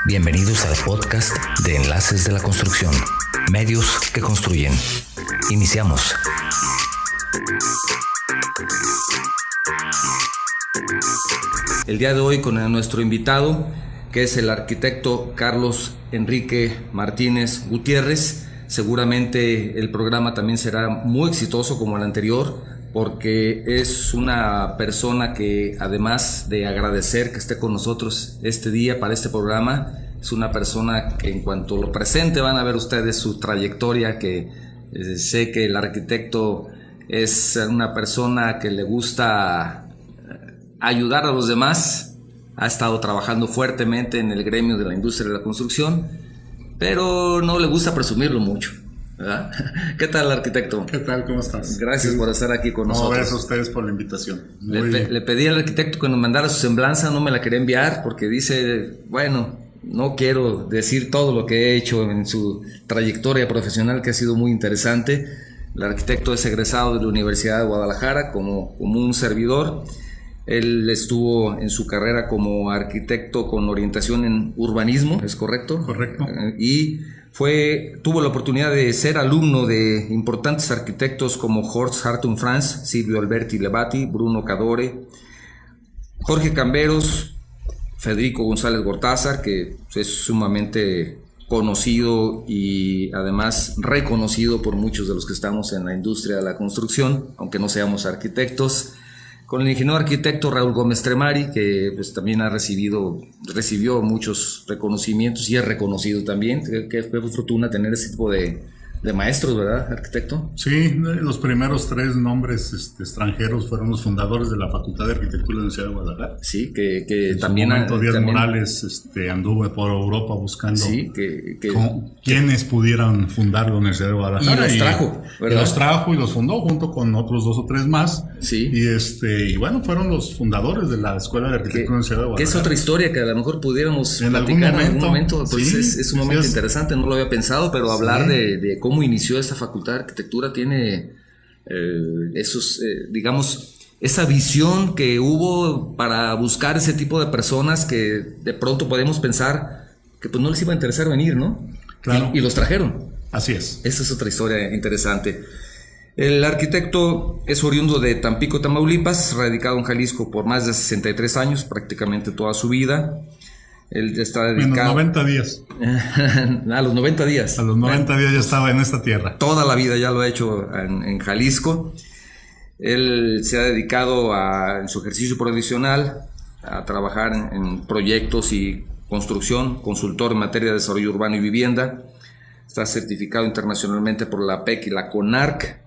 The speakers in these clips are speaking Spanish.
Bienvenidos al podcast de Enlaces de la Construcción, medios que construyen. Iniciamos. El día de hoy con nuestro invitado, que es el arquitecto Carlos Enrique Martínez Gutiérrez. Seguramente el programa también será muy exitoso como el anterior, porque es una persona que, además de agradecer que esté con nosotros este día para este programa, es una persona que en cuanto lo presente van a ver ustedes su trayectoria, que sé que el arquitecto es una persona que le gusta ayudar a los demás. Ha estado trabajando fuertemente en el gremio de la industria de la construcción, pero no le gusta presumirlo mucho, ¿verdad? ¿Qué tal, arquitecto? ¿Qué tal? ¿Cómo estás? Gracias por estar aquí con nosotros. Gracias a ustedes por la invitación. Le pedí al arquitecto que nos mandara su semblanza, no me la quería enviar porque dice, bueno, no quiero decir todo lo que he hecho en su trayectoria profesional, que ha sido muy interesante. El arquitecto es egresado de la Universidad de Guadalajara como un servidor. Él estuvo en su carrera como arquitecto con orientación en urbanismo, ¿es correcto? Correcto. Y tuvo la oportunidad de ser alumno de importantes arquitectos como Horst Hartung Franz, Silvio Alberti Levati, Bruno Cadore, Jorge Camberos, Federico González Gortázar, que es sumamente conocido y además reconocido por muchos de los que estamos en la industria de la construcción, aunque no seamos arquitectos. Con el ingeniero arquitecto Raúl Gómez Tremari, que pues también recibió muchos reconocimientos y es reconocido también. Qué fortuna tener ese tipo de maestros, ¿verdad, arquitecto? Sí, los primeros tres nombres extranjeros fueron los fundadores de la Facultad de Arquitectura de la Universidad de Guadalajara. Sí, que en también... Díaz Morales anduvo por Europa buscando quienes pudieran fundar la Universidad de Guadalajara. Y los trajo, ¿verdad? Y los trajo y los fundó junto con otros dos o tres más. Sí. Y bueno, fueron los fundadores de la Escuela de Arquitectura de la Universidad de Guadalajara. Que es otra historia que a lo mejor pudiéramos platicar en algún momento. Pues sí, es un momento interesante, no lo había pensado, pero hablar de cómo inició esta facultad de arquitectura tiene esa visión que hubo para buscar ese tipo de personas que de pronto podemos pensar que pues no les iba a interesar venir, ¿no? Claro. Y los trajeron. Así es. Esa es otra historia interesante. El arquitecto es oriundo de Tampico, Tamaulipas, radicado en Jalisco por más de 63 años, prácticamente toda su vida. Él está dedicado... Menos 90 días. A los 90 días. A los 90 días ya estaba en esta tierra. Toda la vida ya lo ha hecho en Jalisco. Él se ha dedicado en su ejercicio profesional a trabajar en proyectos y construcción, consultor en materia de desarrollo urbano y vivienda. Está certificado internacionalmente por la PEC y la CONARC.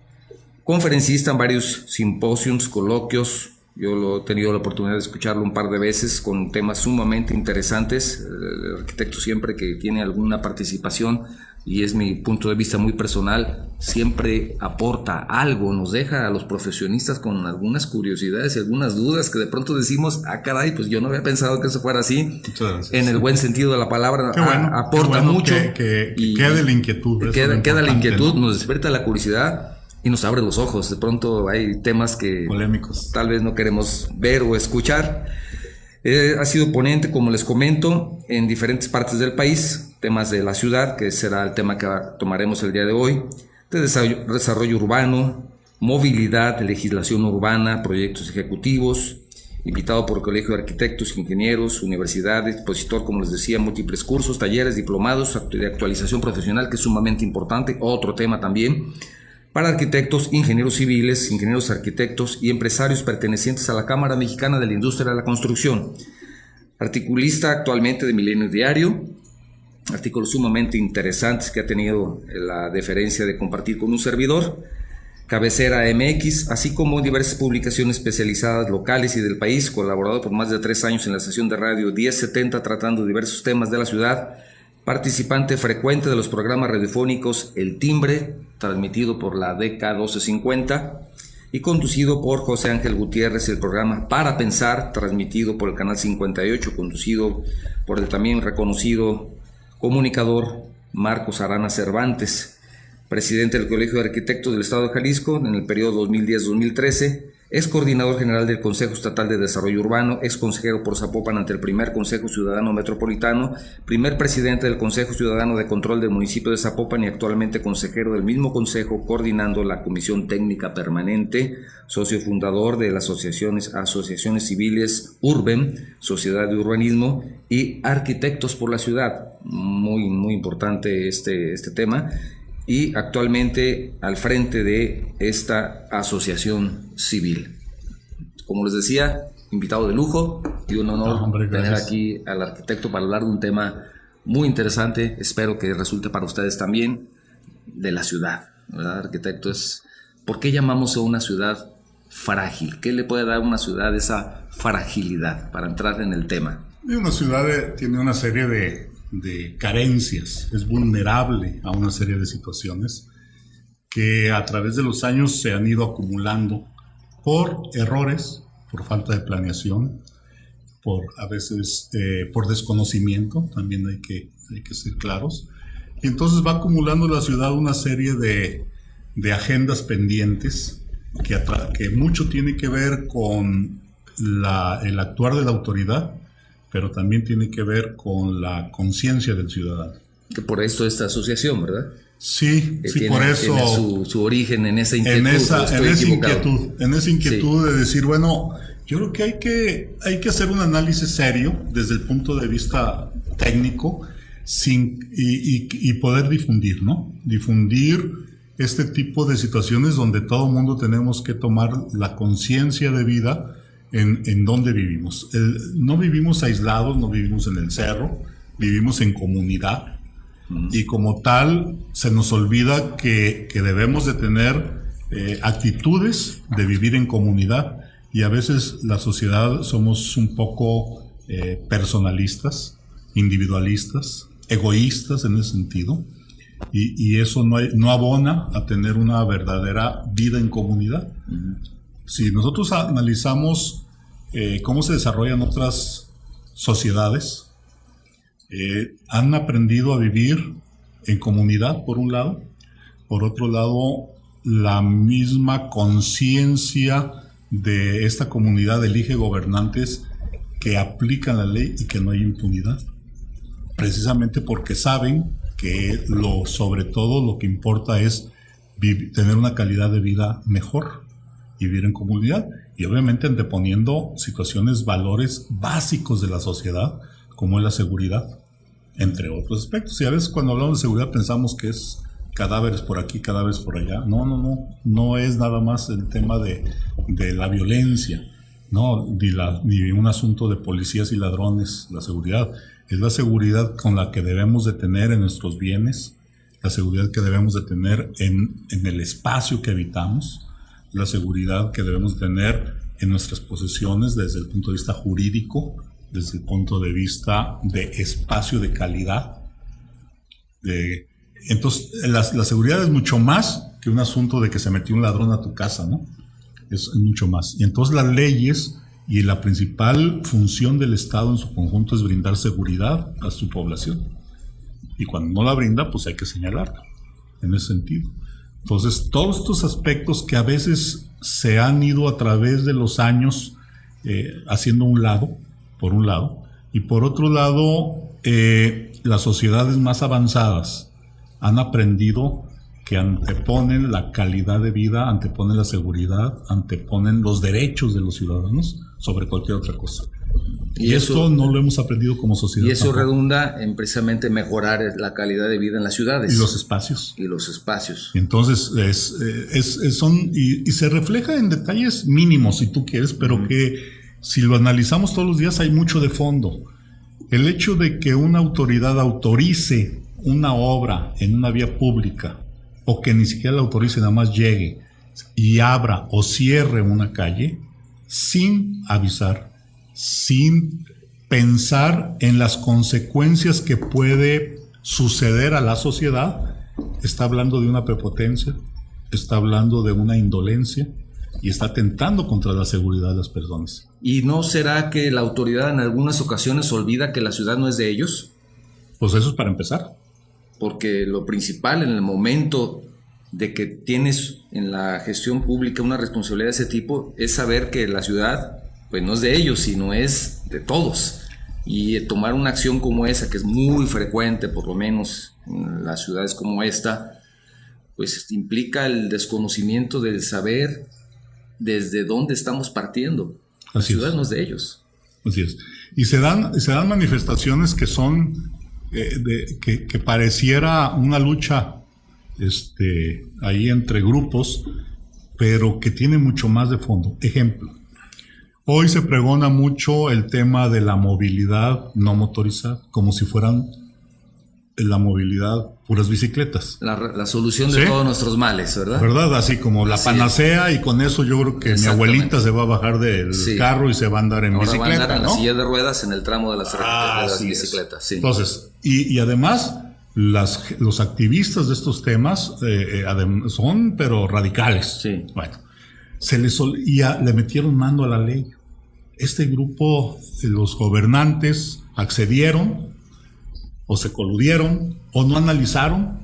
Conferencista en varios simposios, coloquios. Yo he tenido la oportunidad de escucharlo un par de veces con temas sumamente interesantes. El arquitecto, siempre que tiene alguna participación, y es mi punto de vista muy personal, siempre aporta algo, nos deja a los profesionistas con algunas curiosidades y algunas dudas que de pronto decimos, caray, pues yo no había pensado que eso fuera así. En el buen sentido de la palabra. Aporta mucho. Que quede la inquietud. Queda la inquietud, ¿no? Nos despierta la curiosidad y nos abre los ojos. De pronto hay temas que polémicos tal vez no queremos ver o escuchar. Ha sido ponente, como les comento, en diferentes partes del país, temas de la ciudad, que será el tema que tomaremos el día de hoy, de desarrollo urbano, movilidad, legislación urbana, proyectos ejecutivos, invitado por el Colegio de Arquitectos, Ingenieros, universidades, expositor, como les decía, múltiples cursos, talleres, diplomados, de actualización profesional, que es sumamente importante, otro tema también, para arquitectos, ingenieros civiles, ingenieros arquitectos y empresarios pertenecientes a la Cámara Mexicana de la Industria de la Construcción. Articulista actualmente de Milenio Diario, artículos sumamente interesantes que ha tenido la deferencia de compartir con un servidor. Cabecera MX, así como diversas publicaciones especializadas locales y del país, colaborado por más de 3 años en la estación de radio 1070 tratando diversos temas de la ciudad. Participante frecuente de los programas radiofónicos El Timbre, transmitido por la DK 1250, y conducido por José Ángel Gutiérrez, el programa Para Pensar, transmitido por el canal 58, conducido por el también reconocido comunicador Marcos Arana Cervantes, presidente del Colegio de Arquitectos del Estado de Jalisco en el periodo 2010-2013, Es coordinador general del Consejo Estatal de Desarrollo Urbano, ex consejero por Zapopan ante el primer Consejo Ciudadano Metropolitano, primer presidente del Consejo Ciudadano de Control del municipio de Zapopan y actualmente consejero del mismo consejo, coordinando la Comisión Técnica Permanente, socio fundador de las asociaciones civiles URBEM, Sociedad de Urbanismo, y Arquitectos por la Ciudad. Muy importante este tema. Y actualmente al frente de esta asociación civil. Como les decía, invitado de lujo y un honor tener aquí al arquitecto para hablar de un tema muy interesante, espero que resulte para ustedes también, de la ciudad, ¿verdad, arquitecto? ¿Por qué llamamos a una ciudad frágil? ¿Qué le puede dar a una ciudad esa fragilidad, para entrar en el tema? Una ciudad tiene una serie de carencias, es vulnerable a una serie de situaciones que a través de los años se han ido acumulando por errores, por falta de planeación, a veces por desconocimiento, también hay que ser claros, y entonces va acumulando la ciudad una serie de agendas pendientes que mucho tiene que ver con el actuar de la autoridad, pero también tiene que ver con la conciencia del ciudadano. Que por eso esta asociación, ¿verdad? Sí, por eso. Tiene su origen en esa inquietud. En esa inquietud de decir, bueno, yo creo que hay que hacer un análisis serio desde el punto de vista técnico y poder difundir, ¿no? Difundir este tipo de situaciones donde todo el mundo tenemos que tomar la conciencia de vida en donde vivimos. No vivimos aislados, no vivimos en el cerro, vivimos en comunidad, y como tal se nos olvida que debemos de tener actitudes de vivir en comunidad, y a veces la sociedad somos un poco personalistas, individualistas, egoístas en ese sentido, y eso no abona a tener una verdadera vida en comunidad. Si nosotros analizamos cómo se desarrollan otras sociedades, han aprendido a vivir en comunidad, por un lado. Por otro lado, la misma conciencia de esta comunidad elige gobernantes que aplican la ley y que no hay impunidad. Precisamente porque saben que sobre todo lo que importa es tener una calidad de vida mejor, vivir en comunidad, y obviamente anteponiendo valores básicos de la sociedad, como es la seguridad, entre otros aspectos. Y a veces cuando hablamos de seguridad pensamos que es cadáveres por aquí, cadáveres por allá. No es nada más el tema de la violencia, no, ni un asunto de policías y ladrones. La seguridad es la seguridad con la que debemos de tener en nuestros bienes, la seguridad que debemos de tener en el espacio que habitamos, la seguridad que debemos tener en nuestras posesiones desde el punto de vista jurídico, desde el punto de vista de espacio de calidad. Entonces, la seguridad es mucho más que un asunto de que se metió un ladrón a tu casa, ¿no? Es mucho más. Y entonces las leyes y la principal función del Estado en su conjunto es brindar seguridad a su población. Y cuando no la brinda, pues hay que señalarla en ese sentido. Entonces, todos estos aspectos que a veces se han ido a través de los años haciendo por un lado, y por otro lado, las sociedades más avanzadas han aprendido que anteponen la calidad de vida, anteponen la seguridad, anteponen los derechos de los ciudadanos sobre cualquier otra cosa. Y esto no lo hemos aprendido como sociedad. Y eso tampoco redunda en precisamente mejorar la calidad de vida en las ciudades. Y los espacios. Y entonces, y se refleja en detalles mínimos, si tú quieres, pero que si lo analizamos todos los días hay mucho de fondo. El hecho de que una autoridad autorice una obra en una vía pública, o que ni siquiera la autorice, nada más llegue y abra o cierre una calle sin avisar, sin pensar en las consecuencias que puede suceder a la sociedad, está hablando de una prepotencia, está hablando de una indolencia y está atentando contra la seguridad de las personas. ¿Y no será que la autoridad en algunas ocasiones olvida que la ciudad no es de ellos? Pues eso es para empezar. Porque lo principal en el momento de que tienes en la gestión pública una responsabilidad de ese tipo es saber que la ciudad pues no es de ellos, sino es de todos. Y tomar una acción como esa, que es muy frecuente, por lo menos en las ciudades como esta, pues implica el desconocimiento del saber desde dónde estamos partiendo. La ciudad no es de ellos. Así es. Y se dan manifestaciones que son, que pareciera una lucha ahí entre grupos, pero que tiene mucho más de fondo. Ejemplo. Hoy se pregona mucho el tema de la movilidad no motorizada, como si fueran la movilidad puras bicicletas. La solución de todos nuestros males, ¿verdad? ¿Verdad? Así como la panacea, y con eso yo creo que mi abuelita se va a bajar del carro y se va a andar en bicicleta. Va a andar en la silla de ruedas en el tramo de las bicicletas. Sí. Entonces, y además, los activistas de estos temas son, pero radicales. Sí. Bueno. Le metieron mano a la ley. Este grupo, los gobernantes, accedieron, o se coludieron, o no analizaron,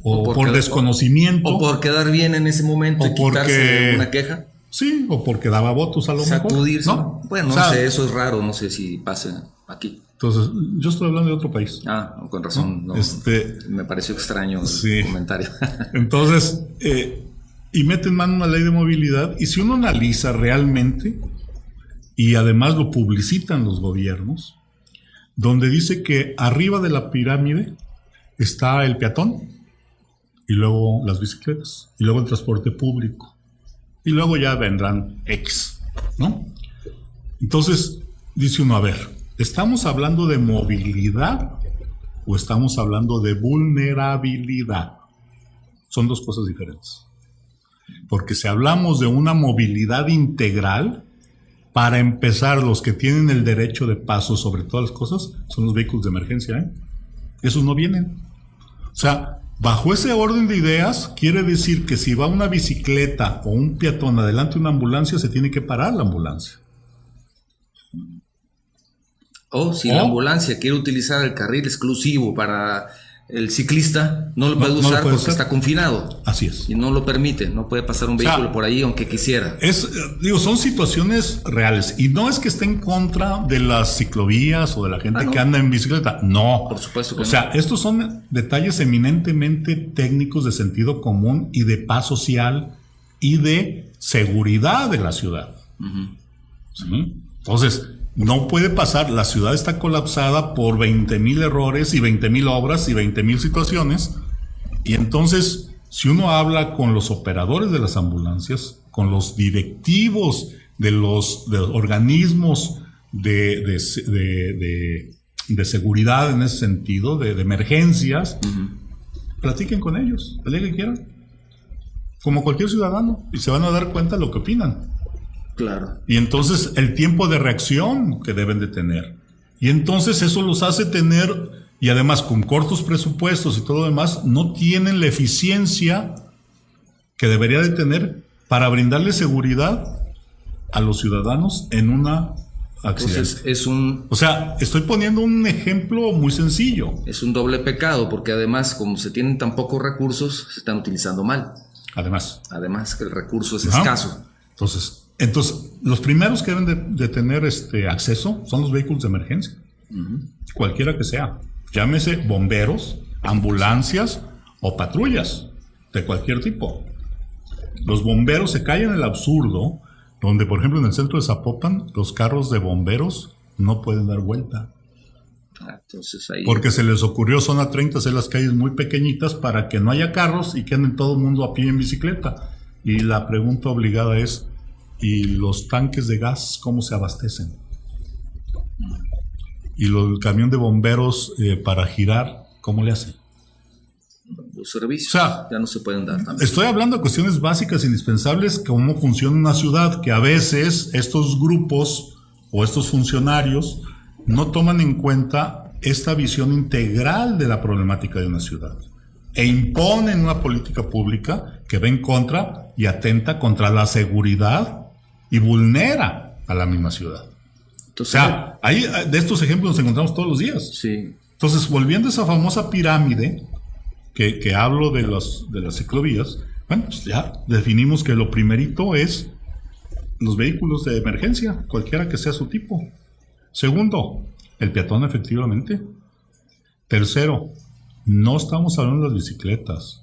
o por desconocimiento. O por quedar bien en ese momento y quitarse una queja. Sí, o porque daba votos a lo mejor. Sacudirse. ¿No? Bueno, no sé, eso es raro, no sé si pasa aquí. Entonces, yo estoy hablando de otro país. Con razón. No, me pareció extraño el comentario. Entonces, y meten mano a una ley de movilidad, y si uno analiza realmente, y además lo publicitan los gobiernos, donde dice que arriba de la pirámide está el peatón, y luego las bicicletas, y luego el transporte público, y luego ya vendrán X, ¿no? Entonces, dice uno, a ver, ¿estamos hablando de movilidad o estamos hablando de vulnerabilidad? Son dos cosas diferentes. Porque si hablamos de una movilidad integral, para empezar, los que tienen el derecho de paso sobre todas las cosas son los vehículos de emergencia, Esos no vienen. O sea, bajo ese orden de ideas, quiere decir que si va una bicicleta o un peatón adelante de una ambulancia, se tiene que parar la ambulancia. O si la ambulancia quiere utilizar el carril exclusivo para el ciclista, no lo puede usar porque está confinado. Así es. Y no lo permite, no puede pasar un vehículo por ahí aunque quisiera. Son situaciones reales. Y no es que esté en contra de las ciclovías o de la gente que anda en bicicleta. No. Por supuesto que no. O sea, estos son detalles eminentemente técnicos de sentido común y de paz social y de seguridad de la ciudad. ¿Sí? Entonces, no puede pasar, la ciudad está colapsada por 20,000 errores y 20,000 obras y 20,000 situaciones, y entonces si uno habla con los operadores de las ambulancias, con los directivos de los organismos de seguridad en ese sentido, de emergencias, platiquen con ellos, el día que quieran, como cualquier ciudadano, y se van a dar cuenta de lo que opinan. Claro. Y entonces el tiempo de reacción que deben de tener. Y entonces eso los hace tener, y además con cortos presupuestos y todo lo demás, no tienen la eficiencia que debería de tener para brindarle seguridad a los ciudadanos en una accidente. Entonces O sea, estoy poniendo un ejemplo muy sencillo. Es un doble pecado, porque además, como se tienen tan pocos recursos, se están utilizando mal. Además que el recurso es escaso. Entonces, los primeros que deben de tener acceso son los vehículos de emergencia. Cualquiera que sea. Llámese bomberos, ambulancias o patrullas de cualquier tipo. Los bomberos se caen en el absurdo donde, por ejemplo, en el centro de Zapopan, los carros de bomberos no pueden dar vuelta. Entonces ahí... Porque se les ocurrió zona 30 hacer las calles muy pequeñitas para que no haya carros y que anden todo el mundo a pie en bicicleta. Y la pregunta obligada es, ¿y los tanques de gas cómo se abastecen? ¿Y el camión de bomberos para girar, cómo le hacen? Los servicios ya no se pueden dar también. Estoy hablando de cuestiones básicas, indispensables, cómo funciona una ciudad, que a veces estos grupos o estos funcionarios no toman en cuenta esta visión integral de la problemática de una ciudad e imponen una política pública que va en contra y atenta contra la seguridad y vulnera a la misma ciudad. Entonces, ahí de estos ejemplos nos encontramos todos los días. Sí. Entonces, volviendo a esa famosa pirámide, que hablo de las ciclovías, bueno, pues ya definimos que lo primerito es los vehículos de emergencia, cualquiera que sea su tipo. Segundo, el peatón efectivamente. Tercero, no estamos hablando de las bicicletas.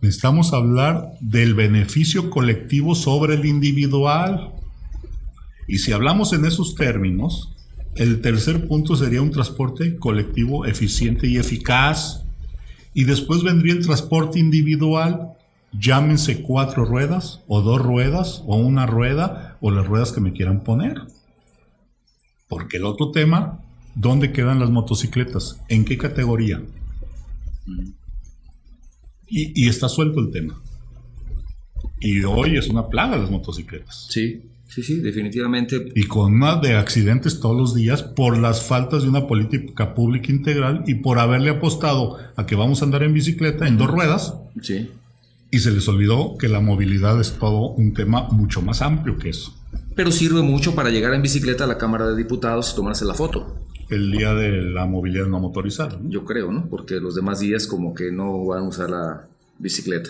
Necesitamos hablar del beneficio colectivo sobre el individual. Y si hablamos en esos términos, el tercer punto sería un transporte colectivo eficiente y eficaz. Y después vendría el transporte individual, llámense 4 ruedas, o 2 ruedas, o 1 rueda, o las ruedas que me quieran poner. Porque el otro tema, ¿dónde quedan las motocicletas? ¿En qué categoría? Y está suelto el tema. Y hoy es una plaga las motocicletas. Sí, definitivamente. Y con una de accidentes todos los días por las faltas de una política pública integral y por haberle apostado a que vamos a andar en bicicleta en 2 ruedas. Sí. Y se les olvidó que la movilidad es todo un tema mucho más amplio que eso. Pero sirve mucho para llegar en bicicleta a la Cámara de Diputados y tomarse la foto. El día de la movilidad no motorizada, ¿no? Yo creo, ¿no? Porque los demás días como que no van a usar la bicicleta.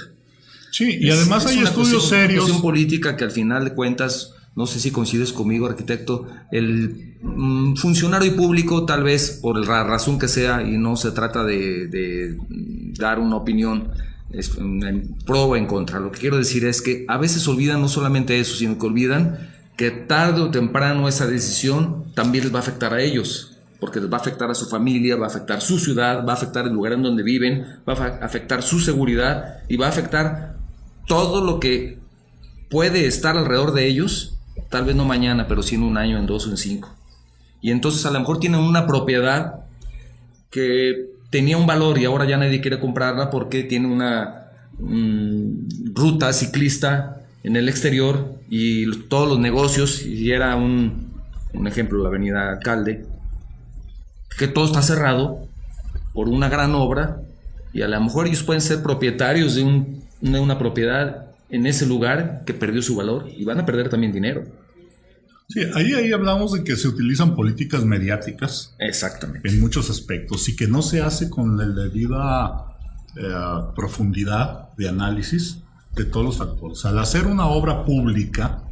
Sí, y además hay estudios serios. Es una cuestión política que al final de cuentas, no sé si coincides conmigo, arquitecto, el funcionario público tal vez por la razón que sea, y no se trata de dar una opinión en pro o en contra. Lo que quiero decir es que a veces olvidan no solamente eso, sino que olvidan que tarde o temprano esa decisión también les va a afectar a ellos. Porque les va a afectar a su familia, va a afectar su ciudad, va a afectar el lugar en donde viven, va a afectar su seguridad y va a afectar todo lo que puede estar alrededor de ellos, tal vez no mañana, pero sí en 1 año, en 2 o en 5. Y entonces a lo mejor tienen una propiedad que tenía un valor y ahora ya nadie quiere comprarla porque tiene una ruta ciclista en el exterior y todos los negocios, y era un ejemplo, la avenida Alcalde, que todo está cerrado por una gran obra, y a lo mejor ellos pueden ser propietarios de una propiedad en ese lugar que perdió su valor y van a perder también dinero. Sí, ahí hablamos de que se utilizan políticas mediáticas. Exactamente. En muchos aspectos, y que no se hace con la debida profundidad de análisis de todos los factores. Al hacer una obra pública,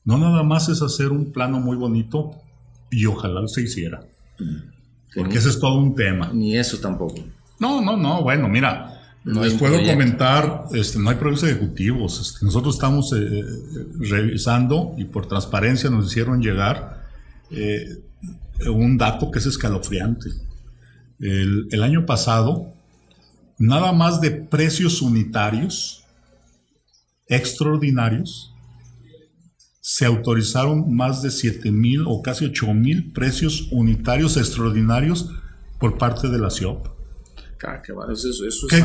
no nada más es hacer un plano muy bonito, y ojalá se hiciera. Porque ese es todo un tema. Ni eso tampoco. No, bueno, mira, les puedo comentar, no hay proyectos ejecutivos. Nosotros estamos revisando, y por transparencia nos hicieron llegar un dato que es escalofriante. El año pasado, nada más de precios unitarios extraordinarios, se autorizaron más de 7,000 o casi 8,000 precios unitarios extraordinarios por parte de la CIOP.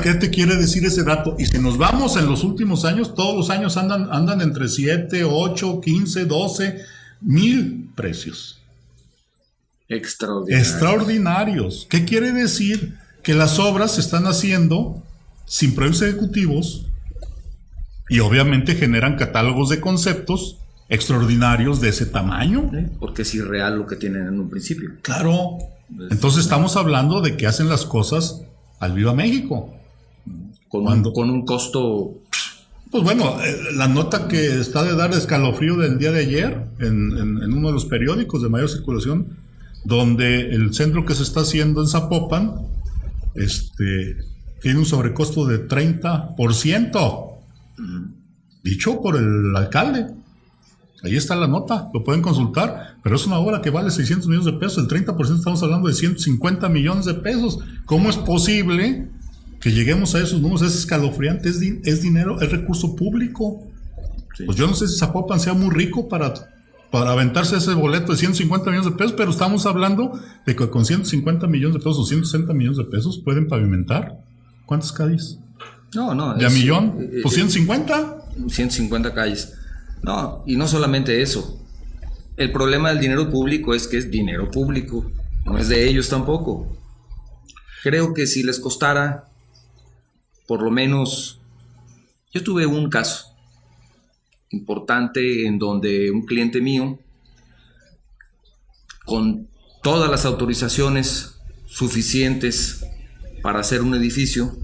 ¿Qué te quiere decir ese dato? Y si nos vamos en los últimos años, todos los años andan entre 7, 8, 15, 12 mil precios. Extraordinarios. ¿Qué quiere decir? Que las obras se están haciendo sin previos ejecutivos y obviamente generan catálogos de conceptos extraordinarios de ese tamaño. Porque es irreal lo que tienen en un principio. Claro. Entonces estamos hablando de que hacen las cosas al Viva México. Con un costo... Pues bueno, la nota que está de dar escalofrío del día de ayer en uno de los periódicos de mayor circulación, donde el centro que se está haciendo en Zapopan tiene un sobrecosto de 30%, dicho por el alcalde. Ahí está la nota, lo pueden consultar, pero es una obra que vale 600 millones de pesos, el 30% estamos hablando de 150 millones de pesos. ¿Cómo es posible que lleguemos a esos números? Es escalofriante, es dinero, es recurso público. Sí. Pues yo no sé si Zapopan sea muy rico para aventarse ese boleto de 150 millones de pesos, pero estamos hablando de que con 150 millones de pesos o 160 millones de pesos pueden pavimentar. ¿Cuántas calles? No. ¿De a millón? Pues 150. 150 calles. No, y no solamente eso. El problema del dinero público es que es dinero público, no es de ellos tampoco. Creo que si les costara, por lo menos, yo tuve un caso importante en donde un cliente mío, con todas las autorizaciones suficientes para hacer un edificio,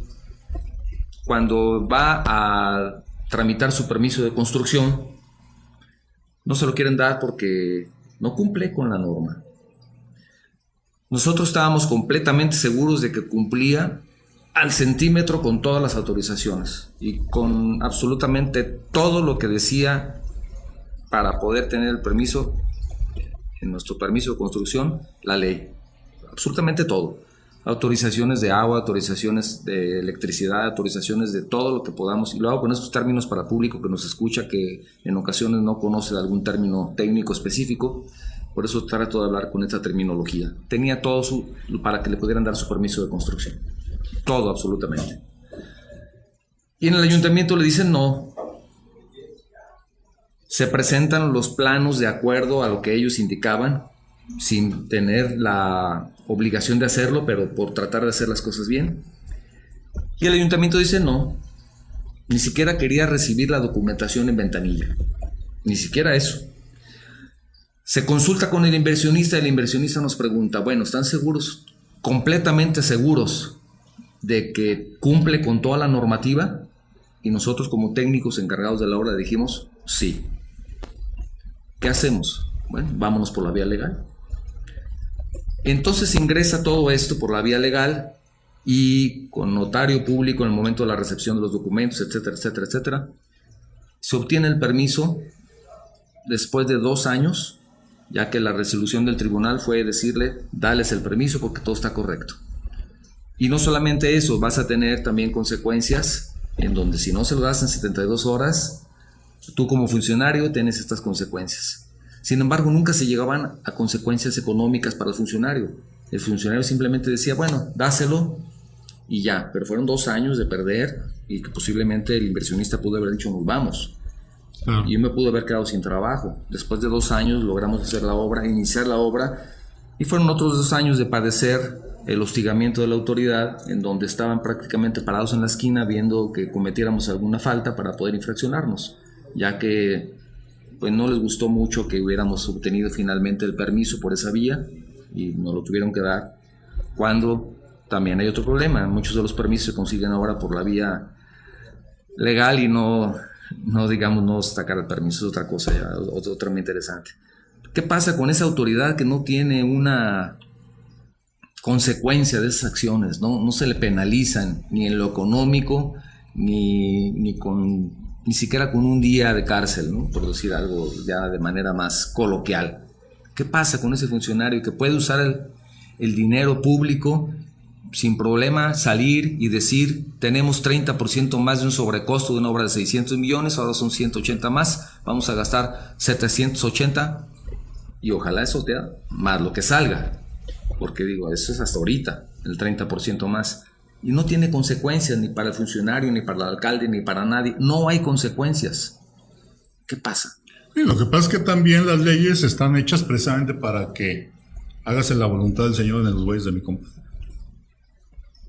cuando va a tramitar su permiso de construcción, no se lo quieren dar porque no cumple con la norma. Nosotros estábamos completamente seguros de que cumplía al centímetro con todas las autorizaciones y con absolutamente todo lo que decía para poder tener el permiso, en nuestro permiso de construcción, la ley. Absolutamente todo. Autorizaciones de agua, autorizaciones de electricidad, autorizaciones de todo lo que podamos, y lo hago con esos términos para público que nos escucha, que en ocasiones no conoce algún término técnico específico, por eso trato de hablar con esta terminología. Tenía todo para que le pudieran dar su permiso de construcción, todo absolutamente. Y en el ayuntamiento le dicen no, se presentan los planos de acuerdo a lo que ellos indicaban, sin tener la obligación de hacerlo, pero por tratar de hacer las cosas bien. Y el ayuntamiento dice no, ni siquiera quería recibir la documentación en ventanilla, ni siquiera eso. Se consulta con el inversionista y el inversionista nos pregunta, bueno, ¿están seguros, completamente seguros de que cumple con toda la normativa? Y nosotros como técnicos encargados de la obra dijimos sí. ¿Qué hacemos? Bueno, vámonos por la vía legal. Entonces ingresa todo esto por la vía legal y con notario público en el momento de la recepción de los documentos, etcétera, etcétera, etcétera. Se obtiene el permiso después de 2 años, ya que la resolución del tribunal fue decirle, dales el permiso porque todo está correcto. Y no solamente eso, vas a tener también consecuencias en donde si no se lo das en 72 horas, tú como funcionario tienes estas consecuencias. Sin embargo, nunca se llegaban a consecuencias económicas para el funcionario. El funcionario simplemente decía, bueno, dáselo y ya. Pero fueron 2 años de perder y que posiblemente el inversionista pudo haber dicho, nos vamos. Y yo me pude haber quedado sin trabajo. Después de 2 años logramos hacer la obra, iniciar la obra, y fueron otros 2 años de padecer el hostigamiento de la autoridad, en donde estaban prácticamente parados en la esquina viendo que cometiéramos alguna falta para poder infraccionarnos, ya que pues no les gustó mucho que hubiéramos obtenido finalmente el permiso por esa vía y nos lo tuvieron que dar, cuando también hay otro problema. Muchos de los permisos se consiguen ahora por la vía legal y no digamos, no sacar el permiso, es otra cosa, ya, otra muy interesante. ¿Qué pasa con esa autoridad que no tiene una consecuencia de esas acciones? No se le penalizan ni en lo económico ni siquiera con un día de cárcel, ¿no? Por decir algo ya de manera más coloquial. ¿Qué pasa con ese funcionario que puede usar el dinero público sin problema, salir y decir, tenemos 30% más de un sobrecosto de una obra de 600 millones, ahora son 180 más, vamos a gastar 780 y ojalá eso sea más lo que salga, porque digo, eso es hasta ahorita, el 30% más. Y no tiene consecuencias ni para el funcionario, ni para el alcalde, ni para nadie. No hay consecuencias. ¿Qué pasa? Sí, lo que pasa es que también las leyes están hechas precisamente para que hágase la voluntad del Señor en los bueyes de mi compadre.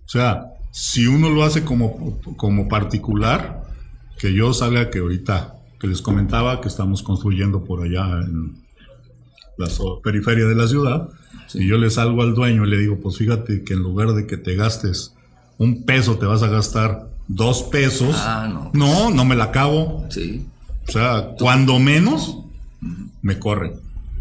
O sea, si uno lo hace como particular, que yo salga, que ahorita que les comentaba que estamos construyendo por allá en la periferia de la ciudad, sí. Y yo le salgo al dueño y le digo, pues fíjate que en lugar de que te gastes $1 te vas a gastar $2. No me la acabo. Sí. O sea, cuando menos me corre.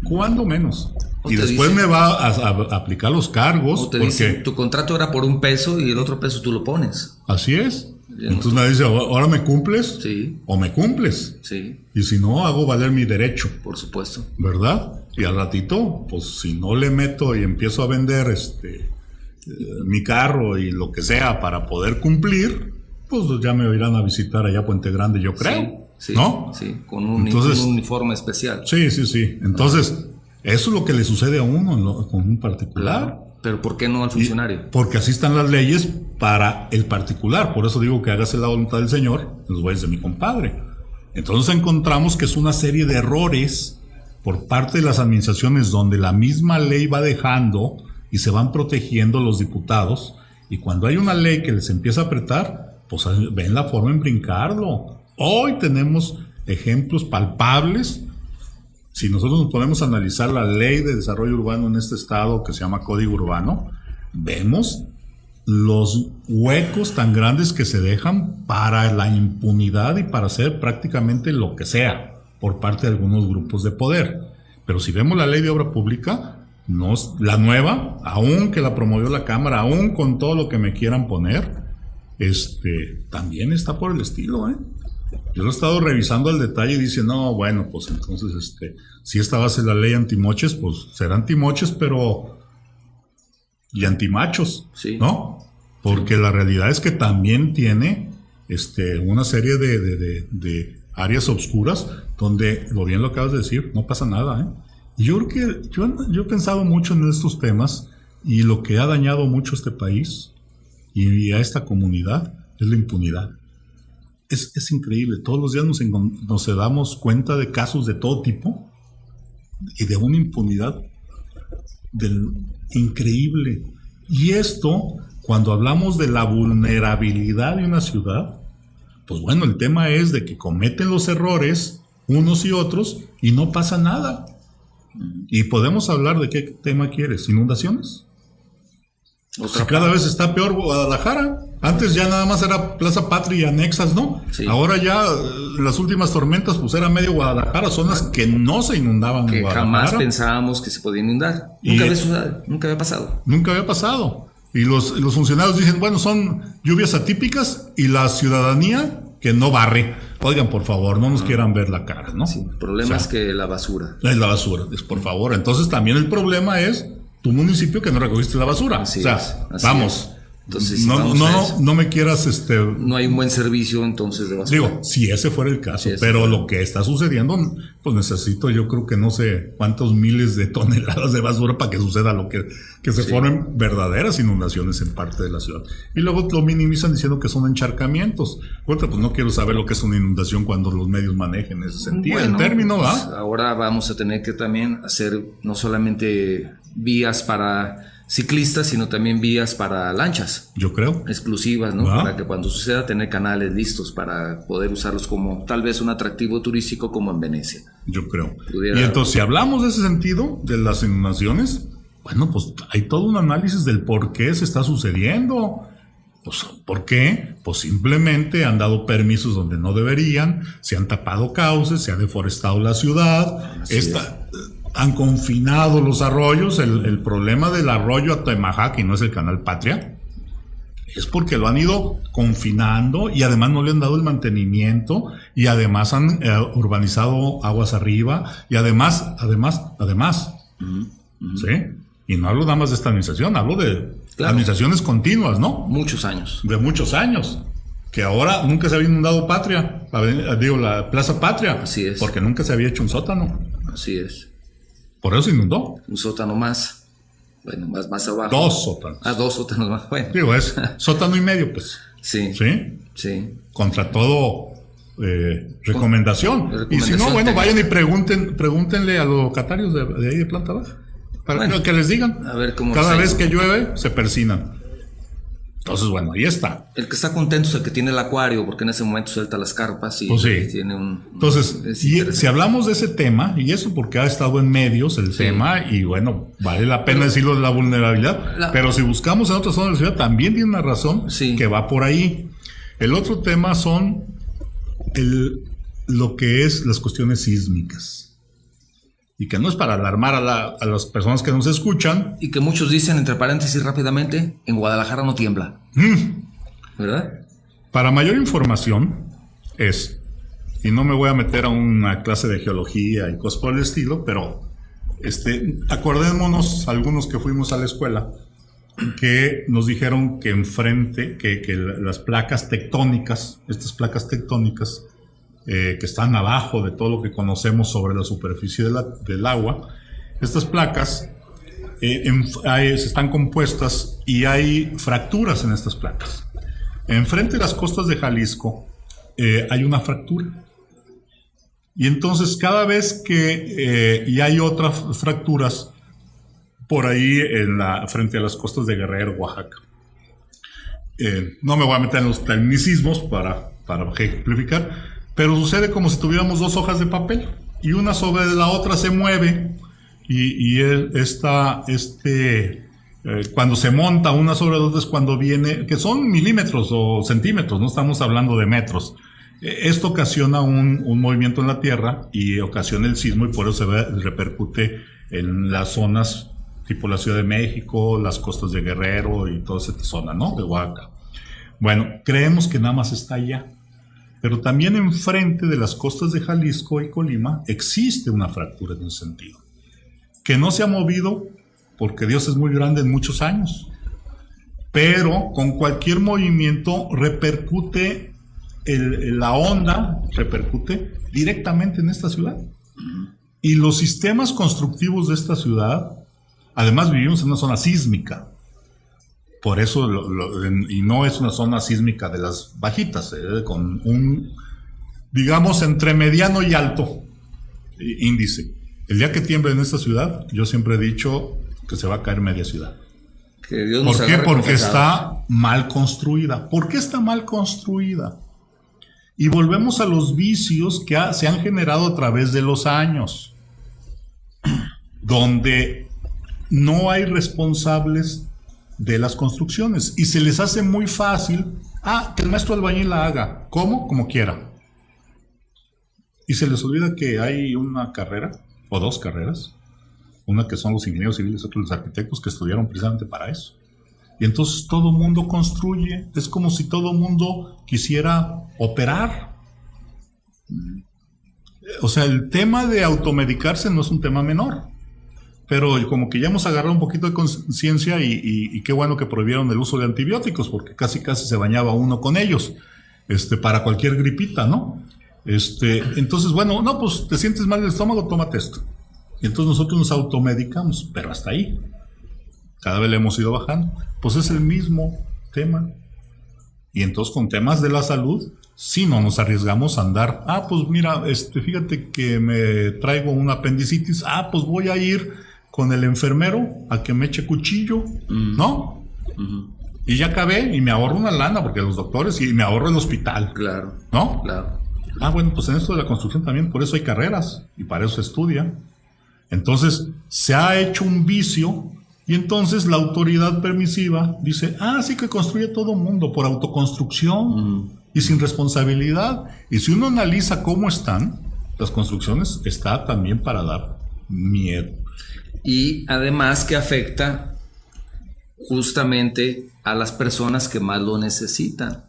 Cuando menos. Y después me va a aplicar los cargos. O te dice, tu contrato era por $1 y el otro peso tú lo pones. Así es. Entonces nadie dice, ¿ahora me cumples? Sí. ¿O me cumples? Sí. Y si no, hago valer mi derecho. Por supuesto. ¿Verdad? Y al ratito, pues si no le meto y empiezo a vender mi carro y lo que sea para poder cumplir, pues ya me irán a visitar allá a Puente Grande, yo creo. Sí, ¿no? Sí, con un uniforme especial. Sí. Entonces, eso es lo que le sucede a uno con un particular. Claro. Pero ¿por qué no al funcionario? Porque así están las leyes para el particular. Por eso digo que hágase la voluntad del Señor, los bueyes de mi compadre. Entonces encontramos que es una serie de errores por parte de las administraciones donde la misma ley va dejando y se van protegiendo los diputados, y cuando hay una ley que les empieza a apretar, pues ven la forma en brincarlo. Hoy tenemos ejemplos palpables. Si nosotros nos ponemos a analizar la ley de desarrollo urbano en este estado, que se llama Código Urbano, vemos los huecos tan grandes que se dejan para la impunidad y para hacer prácticamente lo que sea por parte de algunos grupos de poder. Pero si vemos la ley de obra pública, no, la nueva, aún que la promovió la Cámara, aún con todo lo que me quieran poner, también está por el estilo, ¿eh? Yo lo he estado revisando al detalle y dice, no, bueno, pues entonces, si esta va a ser la ley antimoches, pues será antimoches, pero y antimachos, sí, ¿no? Porque la realidad es que también tiene una serie de áreas oscuras donde, bien lo acabas de decir, no pasa nada, ¿eh? Y yo creo que yo he pensado mucho en estos temas, y lo que ha dañado mucho a este país y a esta comunidad es la impunidad. Es increíble, todos los días nos damos cuenta de casos de todo tipo y de una impunidad increíble. Y esto, cuando hablamos de la vulnerabilidad de una ciudad, pues bueno, el tema es de que cometen los errores unos y otros y no pasa nada. Y podemos hablar de qué tema quieres, inundaciones. Si cada vez está peor Guadalajara. Antes ya nada más era Plaza Patria y anexas, ¿no? Sí. Ahora ya las últimas tormentas pues era medio Guadalajara, zonas que no se inundaban que en Guadalajara. Jamás pensábamos que se podía inundar. Nunca había pasado. Nunca había pasado. Y los funcionarios dicen, bueno, son lluvias atípicas, y la ciudadanía que no barre. Oigan, por favor, no nos quieran ver la cara, ¿no? Sí, el problema es que la basura. Es la basura, por favor. Entonces también el problema es tu municipio que no recogiste la basura. Así vamos. Es. Entonces, no me quieras no hay un buen servicio entonces de basura. Digo, si ese fuera el caso, pero lo que está sucediendo, pues necesito, yo creo que no sé cuántos miles de toneladas de basura para que suceda lo que se formen verdaderas inundaciones en parte de la ciudad. Y luego lo minimizan diciendo que son encharcamientos. Pues no quiero saber lo que es una inundación cuando los medios manejen ese sentido. Bueno, el término, pues ahora vamos a tener que también hacer no solamente vías para ciclistas, sino también vías para lanchas. Yo creo. Exclusivas, ¿no? Para que cuando suceda tener canales listos para poder usarlos como tal vez un atractivo turístico como en Venecia. Yo creo. Y entonces, si hablamos de ese sentido, de las inundaciones, bueno, pues hay todo un análisis del por qué se está sucediendo. Pues, ¿por qué? Pues simplemente han dado permisos donde no deberían, se han tapado cauces, se ha deforestado la ciudad, han confinado los arroyos. El problema del arroyo Atemajac, y no es el Canal Patria, es porque lo han ido confinando y además no le han dado el mantenimiento, y además han urbanizado aguas arriba, y además, ¿sí? Y no hablo nada más de esta administración, hablo de administraciones continuas, ¿no? Muchos años. De muchos años. Que ahora nunca se había inundado Patria, la Plaza Patria. Así es. Porque nunca se había hecho un sótano. Así es. Por eso se inundó. Un sótano más. Bueno, más abajo. 2 sótanos. 2 sótanos más. Bueno. Digo, es sótano y medio, pues. Sí. Contra todo recomendación. Y si no, bueno, vayan y pregúntenle a los locatarios de ahí de planta baja. Para que les digan. A ver cómo cada vez que llueve, se persinan. Entonces, bueno, ahí está. El que está contento es el que tiene el acuario, porque en ese momento suelta las carpas y tiene un... Entonces, si hablamos de ese tema, y eso porque ha estado en medios el tema, y bueno, vale la pena decirlo de la vulnerabilidad, pero si buscamos en otras zonas de la ciudad, también tiene una razón que va por ahí. El otro tema son lo que es las cuestiones sísmicas. Y que no es para alarmar a las personas que nos escuchan. Y que muchos dicen, entre paréntesis rápidamente, en Guadalajara no tiembla. ¿Verdad? Para mayor información y no me voy a meter a una clase de geología y cosas por el estilo, pero acordémonos, algunos que fuimos a la escuela, que nos dijeron que enfrente, que las placas tectónicas, que están abajo de todo lo que conocemos sobre la superficie del agua, estas placas están compuestas y hay fracturas en estas placas. Enfrente de las costas de Jalisco hay una fractura. Y entonces cada vez que y hay otras fracturas por ahí frente a las costas de Guerrero, Oaxaca. No me voy a meter en los tecnicismos para ejemplificar, pero sucede como si tuviéramos 2 hojas de papel y una sobre la otra se mueve y Cuando se monta una sobre otra es cuando viene, que son milímetros o centímetros, no estamos hablando de metros. Esto ocasiona un movimiento en la Tierra y ocasiona el sismo, y por eso repercute en las zonas tipo la Ciudad de México, las costas de Guerrero y toda esta zona, ¿no? De Oaxaca. Bueno, creemos que nada más está allá. Pero también enfrente de las costas de Jalisco y Colima existe una fractura en ese sentido, que no se ha movido porque Dios es muy grande en muchos años, pero con cualquier movimiento repercute, la onda repercute directamente en esta ciudad. Y los sistemas constructivos de esta ciudad, además vivimos en una zona sísmica. Por eso, y no es una zona sísmica de las bajitas, con un, digamos, entre mediano y alto índice. El día que tiemble en esta ciudad, yo siempre he dicho que se va a caer media ciudad. Que Dios nos ¿Por qué? Porque confesados. está mal construida. ¿Por qué está mal construida? Y volvemos a los vicios que se han generado a través de los años, donde no hay responsables de las construcciones y se les hace muy fácil que el maestro albañil la haga. ¿Cómo? Como quiera. Y se les olvida que hay una carrera o dos carreras, una que son los ingenieros civiles, otra los arquitectos, que estudiaron precisamente para eso. Y entonces todo mundo construye. Es como si todo mundo quisiera operar. O sea, el tema de automedicarse no es un tema menor, pero como que ya hemos agarrado un poquito de conciencia, y qué bueno que prohibieron el uso de antibióticos, porque casi se bañaba uno con ellos, para cualquier gripita, ¿no? Entonces, bueno, no, pues te sientes mal del estómago, tómate esto. Y entonces nosotros nos automedicamos, pero hasta ahí. Cada vez le hemos ido bajando. Pues es el mismo tema. Y entonces con temas de la salud, sí no nos arriesgamos a andar. Pues mira, fíjate que me traigo una apendicitis. Pues voy a ir con el enfermero a que me eche cuchillo, ¿no? Y ya acabé y me ahorro una lana, porque los doctores, y me ahorro el hospital. Claro. ¿No? Claro. Bueno, pues en esto de la construcción también, por eso hay carreras y para eso se estudia. Entonces, se ha hecho un vicio, y entonces la autoridad permisiva dice, sí, que construye todo mundo por autoconstrucción y sin responsabilidad. Y si uno analiza cómo están las construcciones, está también para dar miedo. Y además que afecta justamente a las personas que más lo necesitan.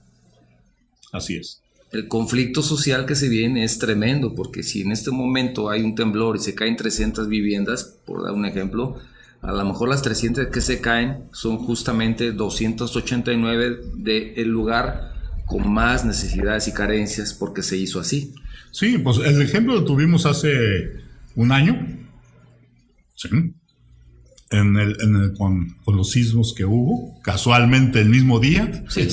Así es. El conflicto social que se viene es tremendo, porque si en este momento hay un temblor y se caen 300 viviendas, por dar un ejemplo, a lo mejor las 300 que se caen son justamente 289 del lugar con más necesidades y carencias, porque se hizo así. Sí, pues el ejemplo lo tuvimos hace un año, sí, con los sismos que hubo, casualmente el mismo día, Sí,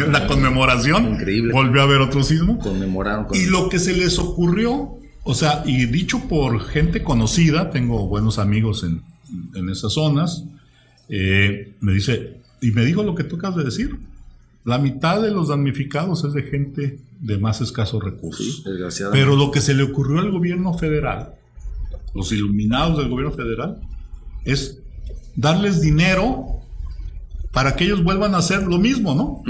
la conmemoración, increíble. Volvió a haber otro sismo. Conmemoraron. Y lo que se les ocurrió, o sea, y dicho por gente conocida, tengo buenos amigos en esas zonas, me dijo lo que tú acabas de decir. La mitad de los damnificados es de gente de más escasos recursos. Sí, desgraciadamente. Pero lo que se le ocurrió al gobierno federal, los iluminados del gobierno federal, es darles dinero para que ellos vuelvan a hacer lo mismo, ¿no?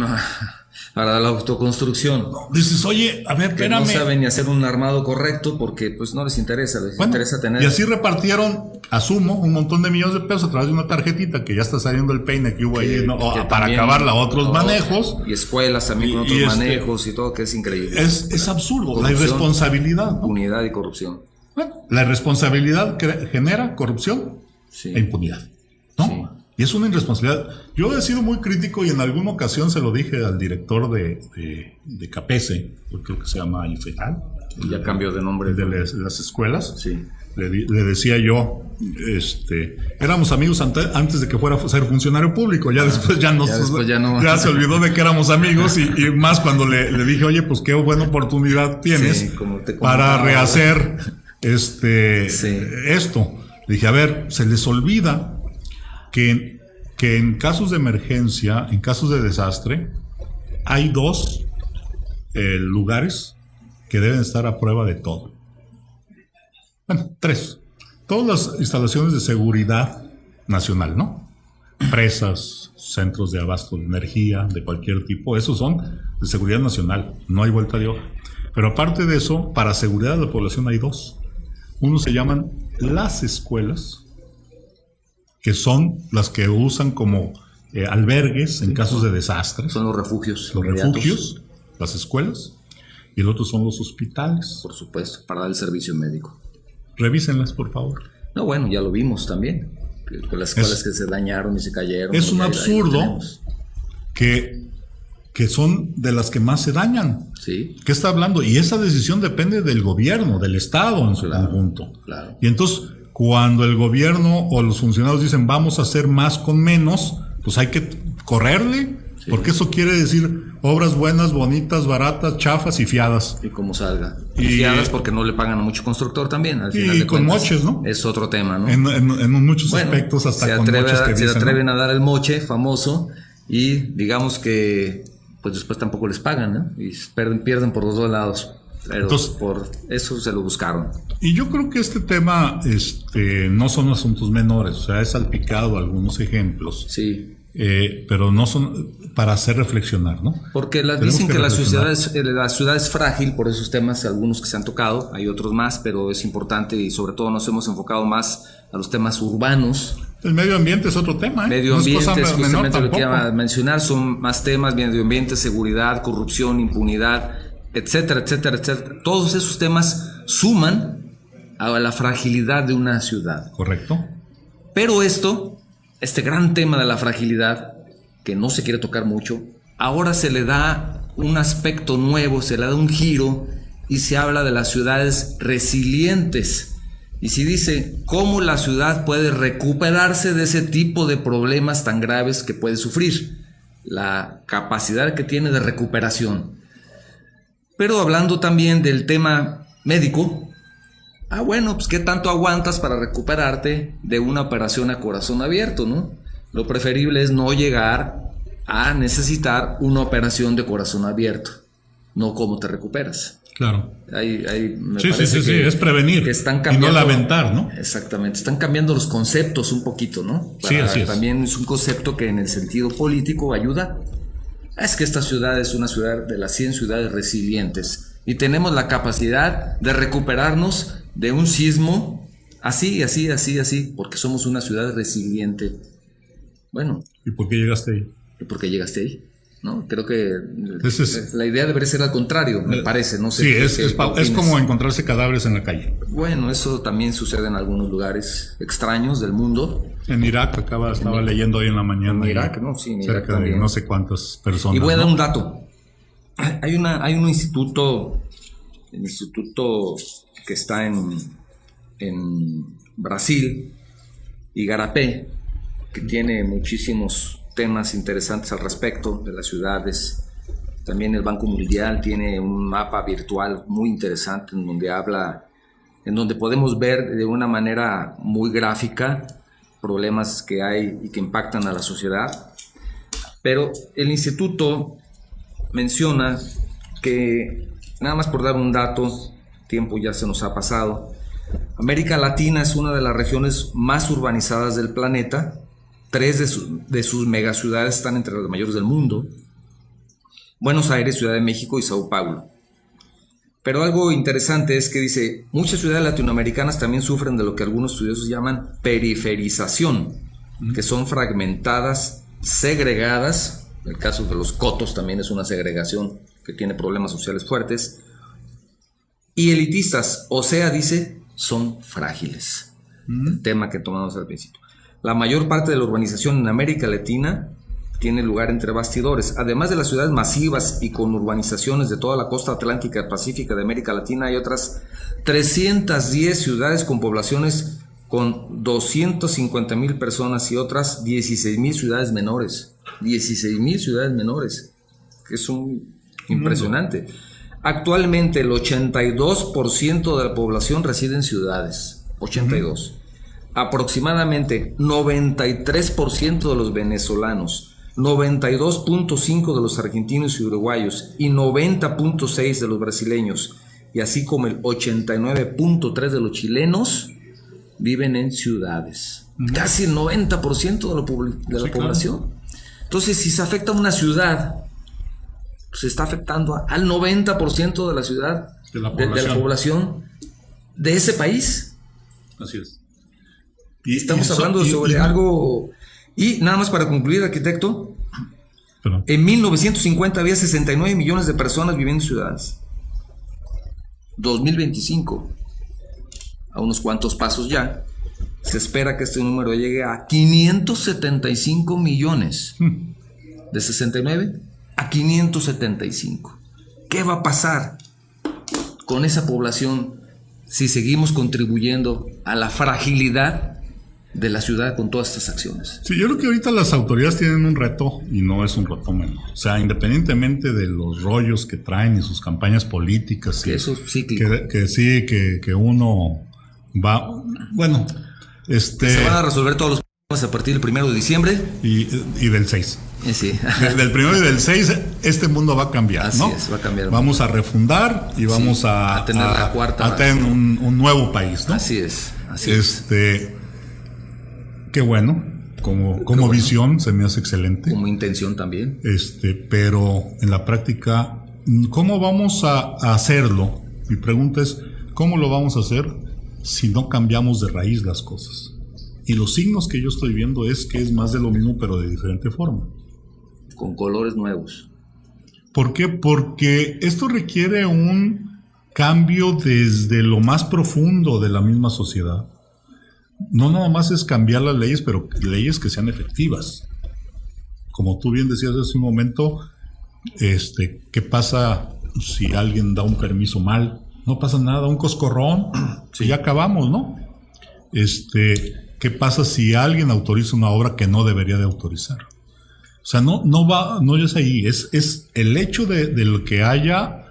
Para la autoconstrucción. Dices, oye, a ver, Que espérame. no saben ni hacer un armado correcto porque pues no les interesa, interesa tener. Y así repartieron, asumo, un montón de millones de pesos a través de una tarjetita que ya está saliendo el peine que hubo ahí, ¿no? que Para también, acabarla, otros manejos. Y escuelas también con otros manejos y todo, que es increíble. Es absurdo, la Corrupción, irresponsabilidad, ¿no? Impunidad y corrupción. Bueno, la irresponsabilidad genera corrupción e impunidad, ¿no? Sí. Y es una irresponsabilidad. Yo he sido muy crítico y en alguna ocasión se lo dije al director de Capese, creo que se llama Ifetal. Ya cambió de nombre. De las escuelas. Sí. Le decía yo, éramos amigos antes de que fuera a ser funcionario público, ya después ya ya se olvidó de que éramos amigos y más cuando le dije, oye, pues qué buena oportunidad tienes para rehacer esto. Le dije, a ver, se les olvida que en casos de emergencia, en casos de desastre, hay dos lugares que deben estar a prueba de todo. Bueno, tres. Todas las instalaciones de seguridad nacional, ¿no? presas, centros de abasto de energía, de cualquier tipo, esos son de seguridad nacional, no hay vuelta de hoja. Pero aparte de eso, para seguridad de la población hay dos. Uno se llaman las escuelas, que son las que usan como albergues en casos de desastres. Son los refugios. Los refugios, las escuelas, y el otro son los hospitales. Por supuesto, para dar el servicio médico. Revísenlas, por favor. No, bueno, ya lo vimos también. Con las escuelas que se dañaron y se cayeron. Es un absurdo que son de las que más se dañan. Sí. ¿Qué está hablando? Y esa decisión depende del gobierno, del Estado en su conjunto. Claro. Y entonces, cuando el gobierno o los funcionarios dicen vamos a hacer más con menos, pues hay que correrle, porque eso quiere decir obras buenas, bonitas, baratas, chafas y fiadas. Y como salga. Y fiadas porque no le pagan a mucho constructor también. Al final y de con cuentas, moches, ¿no? Es otro tema, ¿no? En muchos aspectos hasta con moches que dicen, se atreven ¿no? a dar el moche famoso y digamos que pues después tampoco les pagan, ¿no? Y pierden por los dos lados. Pero entonces, por eso se lo buscaron. Y yo creo que este tema no son asuntos menores, o sea, he salpicado algunos ejemplos. Sí. Pero no son para hacer reflexionar, ¿no? Porque dicen que la ciudad es frágil por esos temas, algunos que se han tocado, hay otros más, pero es importante y sobre todo nos hemos enfocado más a los temas urbanos. El medio ambiente es otro tema, ¿eh? Medio ambiente es justamente lo que iba a mencionar, son más temas, medio ambiente, seguridad, corrupción, impunidad, etcétera, etcétera, etcétera. Todos esos temas suman a la fragilidad de una ciudad. Correcto. Pero este gran tema de la fragilidad, que no se quiere tocar mucho, ahora se le da un aspecto nuevo, se le da un giro y se habla de las ciudades resilientes. Y se dice cómo la ciudad puede recuperarse de ese tipo de problemas tan graves que puede sufrir, la capacidad que tiene de recuperación. Pero hablando también del tema médico, bueno, pues ¿qué tanto aguantas para recuperarte de una operación a corazón abierto, no? Lo preferible es no llegar a necesitar una operación de corazón abierto, no cómo te recuperas. Claro. Sí, es prevenir que están cambiando, y no lamentar, ¿no? Exactamente, están cambiando los conceptos un poquito, ¿no? Sí, así es. También es un concepto que en el sentido político ayuda. Es que esta ciudad es una ciudad de las 100 ciudades resilientes y tenemos la capacidad de recuperarnos de un sismo así, porque somos una ciudad resiliente. Bueno. ¿Y por qué llegaste ahí? ¿Por qué llegaste ahí? ¿No? Creo que la idea debería ser al contrario, me parece. No sé. Sí, es como encontrarse cadáveres en la calle. Bueno, eso también sucede en algunos lugares extraños del mundo. En Irak, estaba leyendo hoy en la mañana. En Irak, ¿no? Sí, en Irak cerca también. de no sé cuántas personas. Y voy a dar un dato. Hay un instituto, el instituto que está en Brasil, Igarapé, que tiene muchísimos temas interesantes al respecto de las ciudades. También el Banco Mundial tiene un mapa virtual muy interesante en donde podemos ver de una manera muy gráfica problemas que hay y que impactan a la sociedad. Pero el instituto menciona que, nada más por dar un dato, tiempo ya se nos ha pasado, América Latina es una de las regiones más urbanizadas del planeta. 3 de sus megaciudades están entre las mayores del mundo: Buenos Aires, Ciudad de México y Sao Paulo. Pero algo interesante es que dice, muchas ciudades latinoamericanas también sufren de lo que algunos estudiosos llaman periferización, que son fragmentadas, segregadas. El caso de los cotos también es una segregación que tiene problemas sociales fuertes. Y elitistas, o sea, dice, son frágiles. El tema que tomamos al principio. La mayor parte de la urbanización en América Latina tiene lugar entre bastidores. Además de las ciudades masivas y con urbanizaciones de toda la costa atlántica y pacífica de América Latina, hay otras 310 ciudades con poblaciones con 250,000 personas y otras 16,000 ciudades menores. 16,000 ciudades menores, que es impresionante. Actualmente el 82% de la población reside en ciudades. 82%. Aproximadamente 93% de los venezolanos, 92.5% de los argentinos y uruguayos y 90.6% de los brasileños, y así como el 89.3% de los chilenos, viven en ciudades. Casi el 90% de la población. Claro. Entonces, si se afecta a una ciudad, pues se está afectando al 90% de la ciudad, de la población de ese país. Así es. Y estamos hablando sobre algo... Y nada más para concluir, arquitecto, en 1950 había 69 millones de personas viviendo en ciudades. 2025, a unos cuantos pasos ya, se espera que este número llegue a 575 millones. De 69 a 575. ¿Qué va a pasar con esa población si seguimos contribuyendo a la fragilidad de la ciudad con todas estas acciones? Sí, yo creo que ahorita las autoridades tienen un reto y no es un reto menor. O sea, independientemente de los rollos que traen y sus campañas políticas, que eso es cíclico. Que uno va, bueno, se van a resolver todos los problemas a partir del 1 de diciembre y del 6. Sí. Del 1 y del 6 este mundo va a cambiar. Así ¿no? es, va a cambiar. Vamos a refundar y vamos a tener la cuarta. A tener un nuevo país, ¿no? Así es. Qué bueno, como visión se me hace excelente. Como intención también. Pero en la práctica, ¿cómo vamos a hacerlo? Mi pregunta es, ¿cómo lo vamos a hacer si no cambiamos de raíz las cosas? Y los signos que yo estoy viendo es que es más de lo mismo, pero de diferente forma. Con colores nuevos. ¿Por qué? Porque esto requiere un cambio desde lo más profundo de la misma sociedad. No nada más es cambiar las leyes, pero leyes que sean efectivas. Como tú bien decías hace un momento, ¿qué pasa si alguien da un permiso mal? No pasa nada, un coscorrón, sí. Y ya acabamos, ¿no? ¿Qué pasa si alguien autoriza una obra que no debería de autorizar? O sea, no es ahí, es el hecho de lo que haya,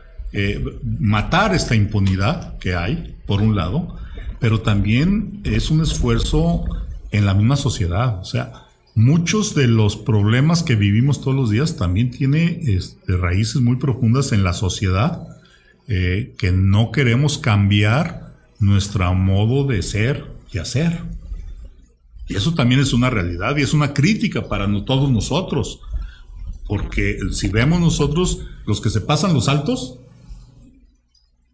matar esta impunidad que hay, por un lado, pero también es un esfuerzo en la misma sociedad. O sea, muchos de los problemas que vivimos todos los días también tiene raíces muy profundas en la sociedad, que no queremos cambiar nuestro modo de ser y hacer. Y eso también es una realidad y es una crítica para todos nosotros, porque si vemos nosotros los que se pasan los altos,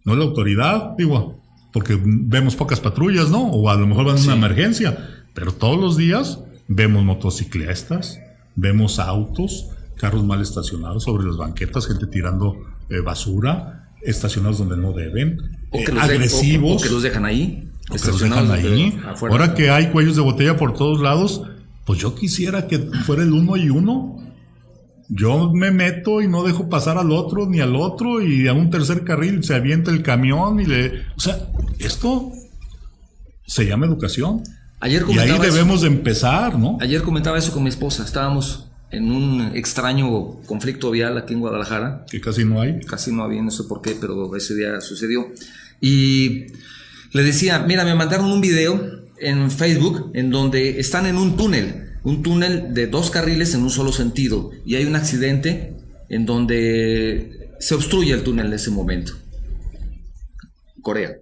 no es la autoridad, digo, porque vemos pocas patrullas, ¿no? O a lo mejor van a una emergencia, pero todos los días vemos motociclistas, vemos autos, carros mal estacionados sobre las banquetas, gente tirando basura, estacionados donde no deben, agresivos. O que los dejan ahí. Ahora que hay cuellos de botella por todos lados, pues yo quisiera que fuera el 1 y 1. Yo me meto y no dejo pasar al otro ni al otro, y a un tercer carril se avienta el camión o sea, esto se llama educación. Y ahí debemos de empezar, ¿no? Ayer comentaba eso con mi esposa. Estábamos en un extraño conflicto vial aquí en Guadalajara. Que casi no hay. Casi no había, no sé por qué, pero ese día sucedió. Y le decía, mira, me mandaron un video en Facebook en donde están en un túnel de 2 carriles en un solo sentido, y hay un accidente en donde se obstruye el túnel en ese momento. Corea.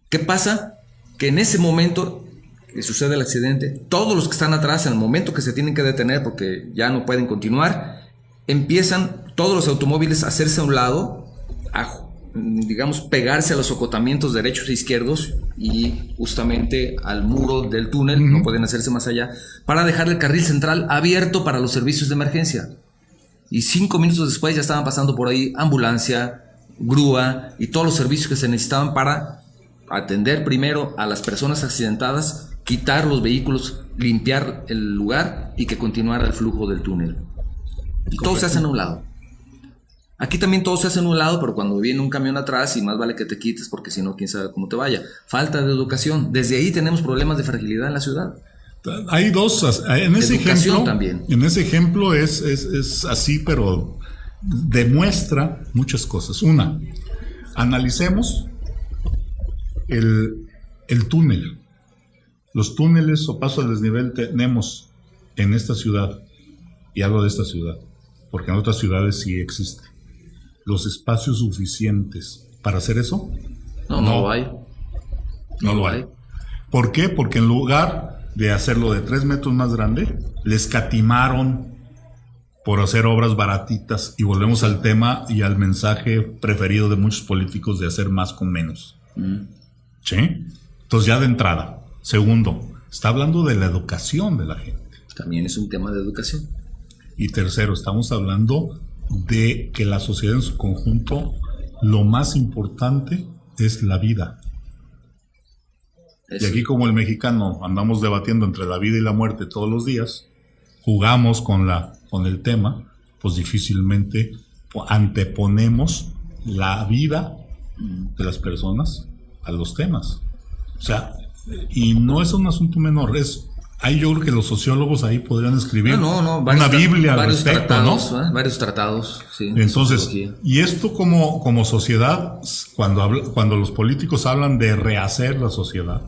¿Qué pasa? Que en ese momento que sucede el accidente, todos los que están atrás, en el momento que se tienen que detener porque ya no pueden continuar, empiezan todos los automóviles a hacerse a un lado, digamos, pegarse a los acotamientos derechos e izquierdos y justamente al muro del túnel, no pueden hacerse más allá, para dejar el carril central abierto para los servicios de emergencia. Y 5 minutos después ya estaban pasando por ahí ambulancia, grúa y todos los servicios que se necesitaban para atender primero a las personas accidentadas, quitar los vehículos, limpiar el lugar y que continuara el flujo del túnel. Y todos se hacen a un lado. Aquí también todos se hacen a un lado, pero cuando viene un camión atrás, y más vale que te quites, porque si no, quién sabe cómo te vaya. Falta de educación. Desde ahí tenemos problemas de fragilidad en la ciudad. Hay dos. En ese ejemplo también. En ese ejemplo es así, pero demuestra muchas cosas. Una, analicemos el túnel. Los túneles o paso al desnivel tenemos en esta ciudad, y hablo de esta ciudad, porque en otras ciudades sí existe. ¿Los espacios suficientes para hacer eso? No lo hay. No lo hay. ¿Por qué? Porque en lugar de hacerlo de 3 metros más grande, les escatimaron por hacer obras baratitas, y volvemos al tema y al mensaje preferido de muchos políticos de hacer más con menos. ¿Sí? Entonces, ya de entrada. Segundo, está hablando de la educación de la gente. También es un tema de educación. Y tercero, estamos hablando de que la sociedad en su conjunto, lo más importante es la vida. Eso. Y aquí, como el mexicano andamos debatiendo entre la vida y la muerte todos los días, jugamos con el tema, pues difícilmente anteponemos la vida de las personas a los temas. O sea, y no es un asunto menor, ahí yo creo que los sociólogos ahí podrían escribir una Biblia al respecto, tratados, ¿no? Varios tratados, sí. Entonces, y esto como sociedad, cuando los políticos hablan de rehacer la sociedad,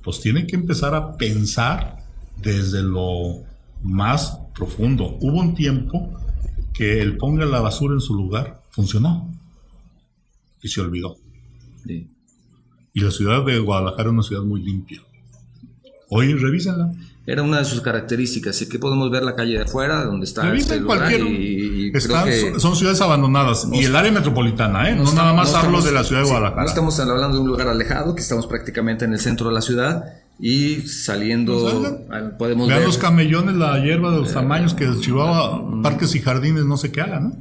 pues tienen que empezar a pensar desde lo más profundo. Hubo un tiempo que el ponga la basura en su lugar funcionó y se olvidó. Sí. Y la ciudad de Guadalajara es una ciudad muy limpia. Hoy revísenla. Era una de sus características. Aquí podemos ver la calle de afuera, donde está este lugar, son ciudades abandonadas. Y el área metropolitana, no nada más hablo de la ciudad de Guadalajara. No estamos hablando de un lugar alejado, que estamos prácticamente en el centro de la ciudad. Y saliendo, podemos ver los ver camellones, la hierba de los tamaños que Chihuahua, parques y jardines, no sé qué hagan, ¿no?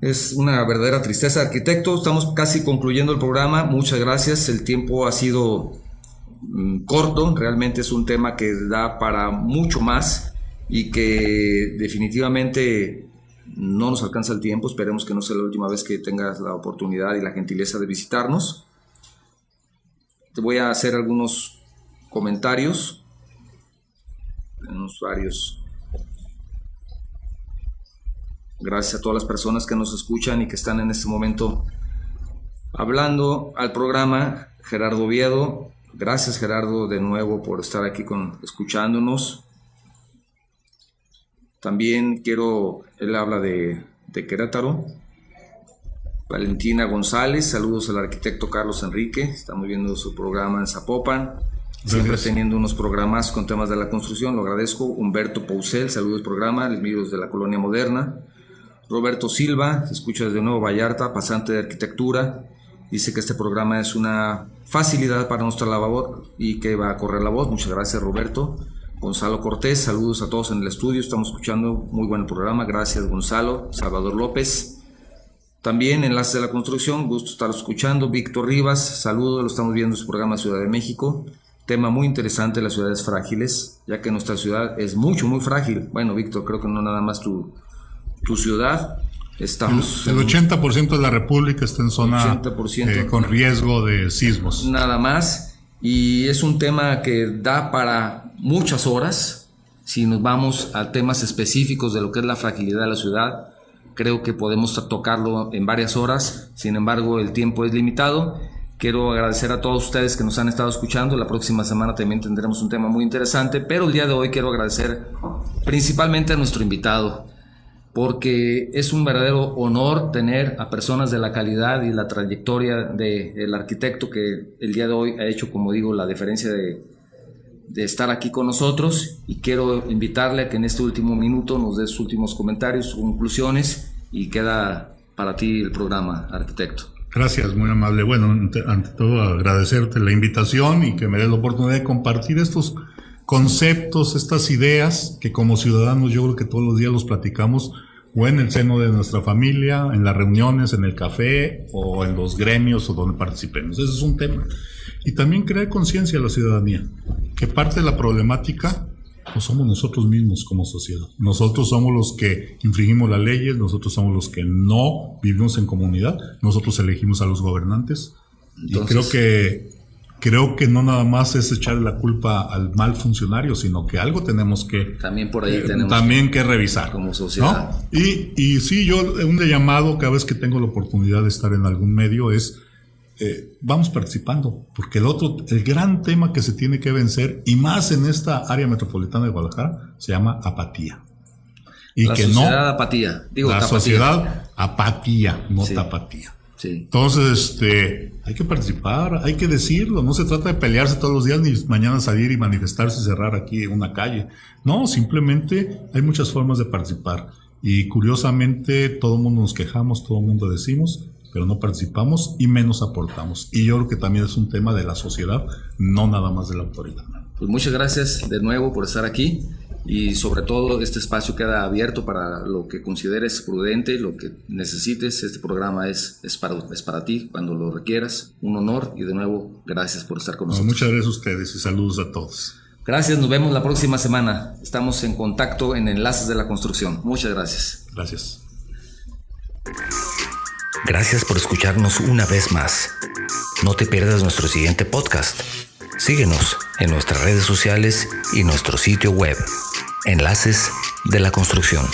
Es una verdadera tristeza, arquitecto. Estamos casi concluyendo el programa. Muchas gracias. El tiempo ha sido corto. Realmente es un tema que da para mucho más y que definitivamente no nos alcanza el tiempo. Esperemos que no sea la última vez que tengas la oportunidad y la gentileza de visitarnos. Te voy a hacer algunos comentarios. Tenemos varios. Gracias a todas las personas que nos escuchan y que están en este momento hablando al programa. Gerardo Oviedo, gracias Gerardo de nuevo por estar aquí escuchándonos. También él habla de Querétaro. Valentina González, saludos al arquitecto Carlos Enrique, estamos viendo su programa en Zapopan. Siempre teniendo unos programas con temas de la construcción, lo agradezco. Humberto Pousel, saludos programa, amigos de la Colonia Moderna. Roberto Silva, se escucha desde Nuevo Vallarta, pasante de arquitectura, dice que este programa es una facilidad para nuestra labor y que va a correr la voz. Muchas gracias, Roberto. Gonzalo Cortés, saludos a todos en el estudio, estamos escuchando muy buen programa, gracias Gonzalo. Salvador López, también Enlaces de la Construcción, gusto estar escuchando. Víctor Rivas, saludos, lo estamos viendo en su programa Ciudad de México. Tema muy interesante, las ciudades frágiles, ya que nuestra ciudad es muy frágil. Bueno, Víctor, creo que no nada más tu ciudad. Estamos el 80% de la República está en zona con riesgo de sismos. Nada más. Y es un tema que da para muchas horas. Si nos vamos a temas específicos de lo que es la fragilidad de la ciudad, creo que podemos tocarlo en varias horas. Sin embargo, el tiempo es limitado. Quiero agradecer a todos ustedes que nos han estado escuchando. La próxima semana también tendremos un tema muy interesante, pero el día de hoy quiero agradecer principalmente a nuestro invitado, porque es un verdadero honor tener a personas de la calidad y la trayectoria del arquitecto que el día de hoy ha hecho, como digo, la diferencia de estar aquí con nosotros. Y quiero invitarle a que en este último minuto nos dé sus últimos comentarios, sus conclusiones, y queda para ti el programa, arquitecto. Gracias, muy amable. Bueno, ante todo agradecerte la invitación y que me des la oportunidad de compartir estos conceptos, estas ideas que como ciudadanos yo creo que todos los días los platicamos, o en el seno de nuestra familia, en las reuniones, en el café o en los gremios o donde participemos. Ese es un tema. Y también crear conciencia a la ciudadanía, que parte de la problemática pues somos nosotros mismos como sociedad. Nosotros somos los que infringimos las leyes, nosotros somos los que no vivimos en comunidad, nosotros elegimos a los gobernantes. Entonces, y creo que no nada más es echarle la culpa al mal funcionario, sino que algo tenemos que también por ahí tenemos también que revisar como sociedad, ¿no? Y sí, yo un llamado cada vez que tengo la oportunidad de estar en algún medio es vamos participando, porque el gran tema que se tiene que vencer, y más en esta área metropolitana de Guadalajara, se llama apatía. Y la que sociedad apatía. Digo, la tapatía. Sociedad apatía, no sí. Tapatía. Sí. Entonces, hay que participar, hay que decirlo. No se trata de pelearse todos los días ni mañana salir y manifestarse y cerrar aquí una calle. No, simplemente hay muchas formas de participar. Y curiosamente, todo el mundo nos quejamos, todo el mundo decimos, pero no participamos y menos aportamos. Y yo creo que también es un tema de la sociedad, no nada más de la autoridad. Pues muchas gracias de nuevo por estar aquí. Y sobre todo este espacio queda abierto para lo que consideres prudente, lo que necesites. Este programa es para ti cuando lo requieras. Un honor y de nuevo gracias por estar con nosotros. Muchas gracias a ustedes y saludos a todos. Gracias, nos vemos la próxima semana. Estamos en contacto en Enlaces de la Construcción. Muchas gracias. Gracias. Gracias por escucharnos una vez más. No te pierdas nuestro siguiente podcast. Síguenos en nuestras redes sociales y nuestro sitio web, Enlaces de la Construcción.